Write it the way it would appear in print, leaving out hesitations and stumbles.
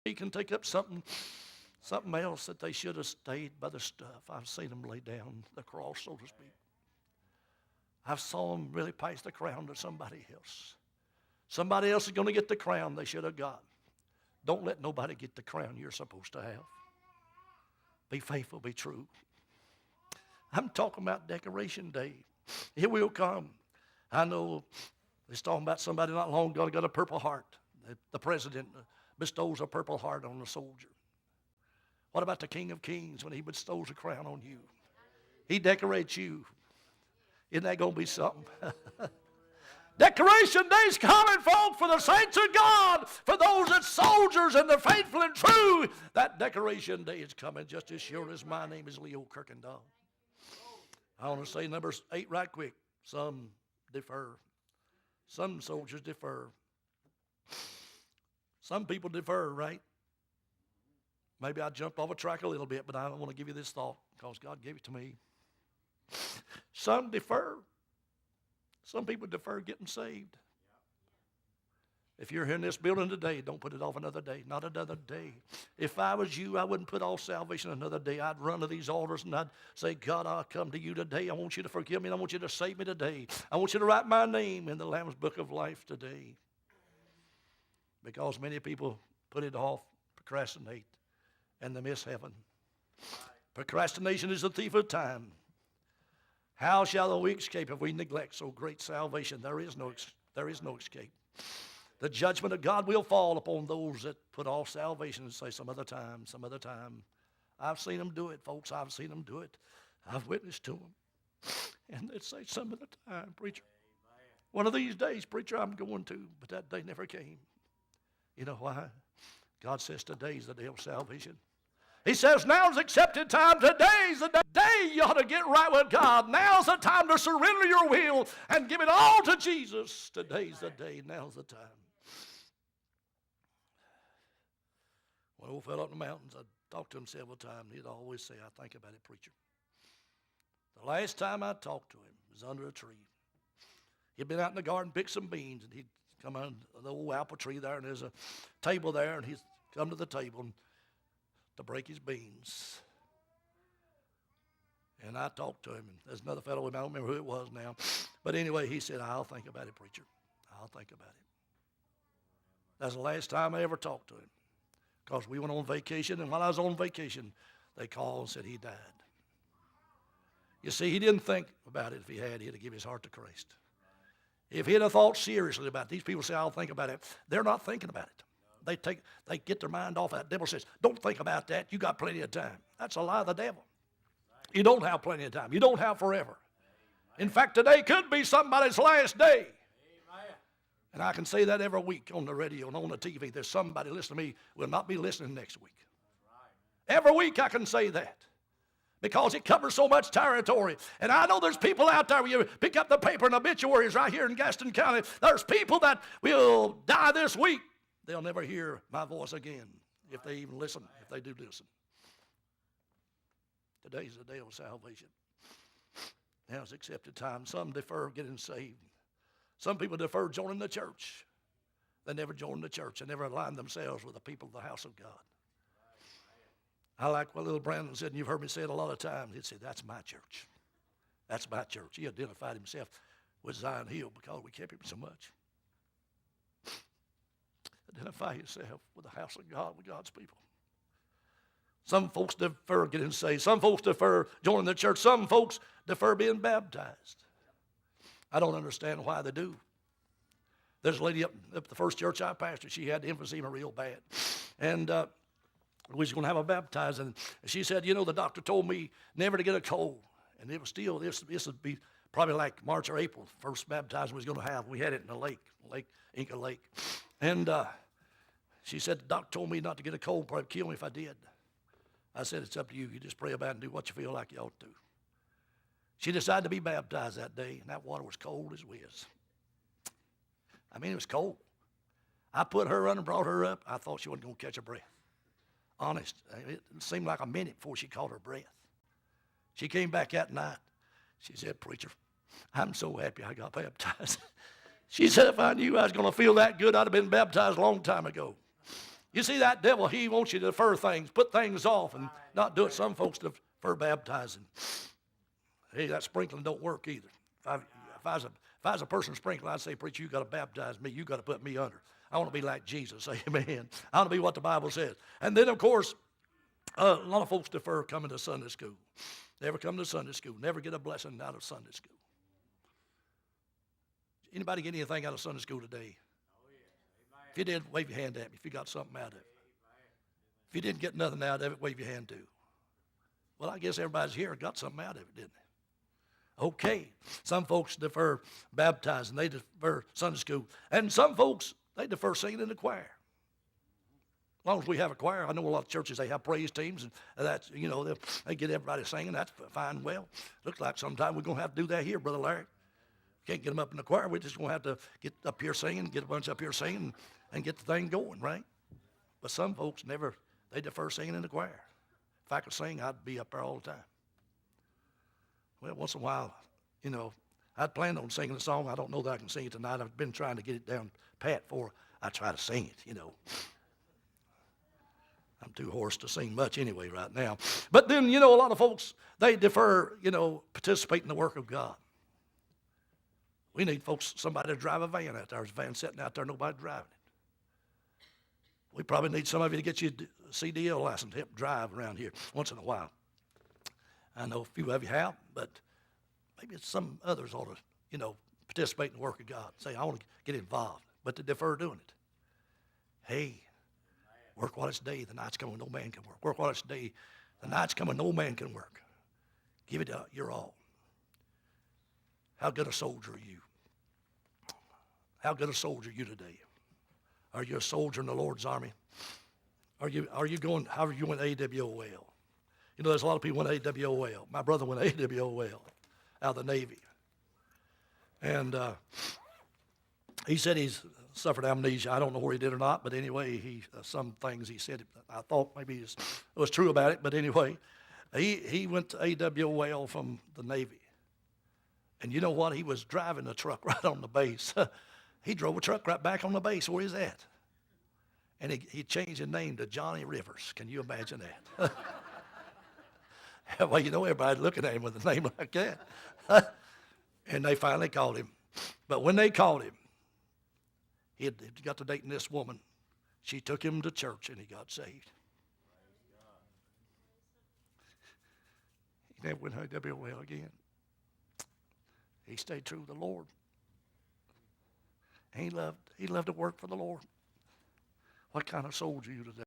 He can take up something else that they should have stayed by the stuff. I've seen them lay down the cross, so to speak. I've saw them really pass the crown to somebody else. Somebody else is going to get the crown they should have got. Don't let nobody get the crown you're supposed to have. Be faithful, be true. I'm talking about Decoration Day. It will come. I know they're talking about somebody not long ago got a Purple Heart. The president bestows a Purple Heart on a soldier. What about the King of Kings when he bestows a crown on you? He decorates you. Isn't that going to be something? Decoration Day's coming, folks, for the saints of God, for those that soldiers and the faithful and true. That Decoration Day is coming just as sure as my name is Leo Kuykendall. I want to say number 8 right quick. Some defer. Some soldiers defer. Some people defer, right? Maybe I jumped off a track a little bit, but I don't want to give you this thought because God gave it to me. Some defer. Some people defer getting saved. If you're here in this building today, don't put it off another day. Not another day. If I was you, I wouldn't put off salvation another day. I'd run to these altars and I'd say, God, I'll come to you today. I want you to forgive me and I want you to save me today. I want you to write my name in the Lamb's Book of Life today. Because many people put it off, procrastinate, and they miss heaven. Procrastination is the thief of time. How shall we escape if we neglect so great salvation? There is no escape. The judgment of God will fall upon those that put off salvation and say some other time, some other time. I've seen them do it, folks. I've seen them do it. I've witnessed to them. And they'd say some other time, preacher. One of these days, preacher, I'm going to. But that day never came. You know why? God says today's the day of salvation. He says now's the accepted time. Today's the day you ought to get right with God. Now's the time to surrender your will and give it all to Jesus. Today's the day. Now's the time. When old fellow up in the mountains, I talked to him several times. He'd always say, I think about it, preacher. The last time I talked to him was under a tree. He'd been out in the garden, picked some beans, and he'd come on the old apple tree there, and there's a table there, and he'd come to the table to break his beans. And I talked to him, and there's another fellow, I don't remember who it was now. But anyway, he said, I'll think about it, preacher. I'll think about it. That's the last time I ever talked to him. Because we went on vacation, and while I was on vacation, they called and said he died. You see, he didn't think about it if he had. He'd have given his heart to Christ. If he'd have thought seriously about it, these people say, I'll think about it. They're not thinking about it. They get their mind off that. The devil says, don't think about that. You got plenty of time. That's a lie of the devil. You don't have plenty of time. You don't have forever. In fact, today could be somebody's last day. And I can say that every week on the radio and on the TV. There's somebody listening to me will not be listening next week. Every week I can say that. Because it covers so much territory. And I know there's people out there, when you pick up the paper and obituaries right here in Gaston County, there's people that will die this week. They'll never hear my voice again if they even listen, if they do listen. Today's the day of salvation. Now's accepted time. Some defer getting saved. Some people defer joining the church. They never join the church. They never align themselves with the people of the house of God. I like what little Brandon said, and you've heard me say it a lot of times. He'd say, that's my church. That's my church. He identified himself with Zion Hill because we kept him so much. Identify yourself with the house of God, with God's people. Some folks defer getting saved. Some folks defer joining the church. Some folks defer being baptized. I don't understand why they do. There's a lady up at the first church I pastored. She had emphysema real bad. And we was going to have her baptized. And she said, you know, the doctor told me never to get a cold. And it was still, this would be probably like March or April, first baptizing we was going to have. We had it in the lake, Inca Lake. And she said, the doctor told me not to get a cold, probably kill me if I did. I said, it's up to you. You just pray about it and do what you feel like you ought to. She decided to be baptized that day, and that water was cold as whiz. I mean, it was cold. I put her under and brought her up. I thought she wasn't going to catch her breath. Honest, it seemed like a minute before she caught her breath. She came back that night. She said, preacher, I'm so happy I got baptized. She said, if I knew I was going to feel that good, I'd have been baptized a long time ago. You see, that devil, he wants you to defer things, put things off, and not do it. Some folks defer baptizing. Hey, that sprinkling don't work either. If I was a person sprinkling, I'd say, preacher, you got to baptize me. You got to put me under. I want to be like Jesus. Amen. I want to be what the Bible says. And then, of course, a lot of folks defer coming to Sunday school. Never come to Sunday school. Never get a blessing out of Sunday school. Anybody get anything out of Sunday school today? If you did, wave your hand at me if you got something out of it. If you didn't get nothing out of it, wave your hand too. Well, I guess everybody's here got something out of it, didn't they? Okay. Some folks defer baptizing. They defer Sunday school. And some folks, they defer singing in the choir. As long as we have a choir, I know a lot of churches, they have praise teams, and that's, they get everybody singing. That's fine. Well, looks like sometime we're going to have to do that here, Brother Larry. Can't get them up in the choir. We're just going to have to get up here singing, get a bunch up here singing, and get the thing going, right? But some folks they defer singing in the choir. If I could sing, I'd be up there all the time. Well, once in a while, I'd planned on singing a song. I don't know that I can sing it tonight. I've been trying to get it down pat before I try to sing it, I'm too hoarse to sing much anyway right now. But then, a lot of folks, they defer, participate in the work of God. We need somebody to drive a van out there. There's a van sitting out there, nobody driving it. We probably need some of you to get you a CDL license to help drive around here once in a while. I know a few of you have, but maybe some others ought to, participate in the work of God. Say, I want to get involved, but to defer doing it. Hey, work while it's day, the night's coming, no man can work. Work while it's day, the night's coming, no man can work. Give it your all. How good a soldier are you? How good a soldier are you today? Are you a soldier in the Lord's army? Are you going, how are you in AWOL? There's a lot of people in AWOL. My brother went AWOL out of the Navy. And he said he's suffered amnesia. I don't know where he did or not, but anyway, some things he said, I thought maybe it was true about it, but anyway, he went to AWOL from the Navy. And you know what? He was driving a truck right on the base. He drove a truck right back on the base where he's at. And he changed his name to Johnny Rivers. Can you imagine that? Well, everybody looking at him with a name like that. And they finally called him. But when they called him, he got to dating this woman. She took him to church and he got saved. He never went to WOL again. He stayed true to the Lord. And he loved to work for the Lord. What kind of soldier are you today?